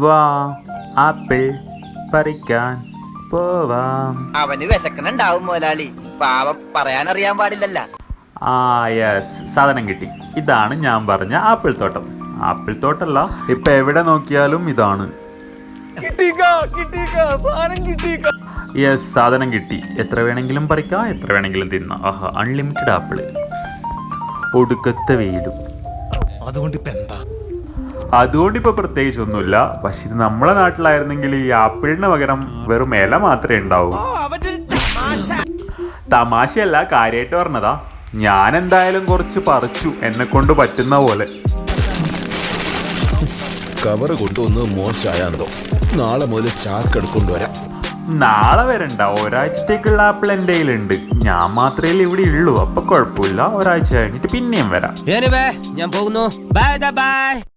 വാ ആപ്പിൾ പറിക്കാൻ പോവാം. അവന് വിശക്കണുണ്ടാവും മുതലാളി, പാവം പറയാനറിയാൻ പാടില്ലല്ല. ആ യെസ്, സാധനം കിട്ടി. ഇതാണ് ഞാൻ പറഞ്ഞ ആപ്പിൾ തോട്ടം. ആപ്പിൾ തോട്ടല്ല, ഇപ്പൊ എവിടെ നോക്കിയാലും ഇതാണ്. യെസ്, സാധനം കിട്ടി. എത്ര വേണമെങ്കിലും പറിക്കാം, എത്ര വേണമെങ്കിലും തിന്നാം. ആഹാ, അൺലിമിറ്റഡ് ആപ്പിൾ. ഒടുക്കത്തെ വെയിലും. അതുകൊണ്ട് ഇപ്പൊ പ്രത്യേകിച്ച് ഒന്നുമില്ല. പക്ഷെ ഇത് നമ്മളെ നാട്ടിലായിരുന്നെങ്കിൽ ഈ ആപ്പിളിന് പകരം വെറും ഇല മാത്രമേ ഉണ്ടാവൂ. തമാശയല്ല, കാര്യമായിട്ട് പറഞ്ഞതാ. ഞാൻ എന്തായാലും കുറച്ച് പറിച്ചു, എന്നെ കൊണ്ട് പറ്റുന്ന പോലെ. കവർ കൊണ്ടുവന്ന് മോശമായാണല്ലോ. നാളെ മുതൽ ചാക്ക് എടുക്കൊണ്ട് വരാം. നാളെ വരണ്ട, ഒരാഴ്ചത്തേക്കുള്ള ആപ്പിൾ എൻ്റെ കയ്യിലുണ്ട്. ഞാൻ മാത്രമേ ഇവിടെ ഉള്ളൂ, അപ്പൊ കുഴപ്പമില്ല. ഒരാഴ്ച കഴിഞ്ഞിട്ട് പിന്നെയും വരാം. ഞാൻ പോകുന്നു. ബൈ.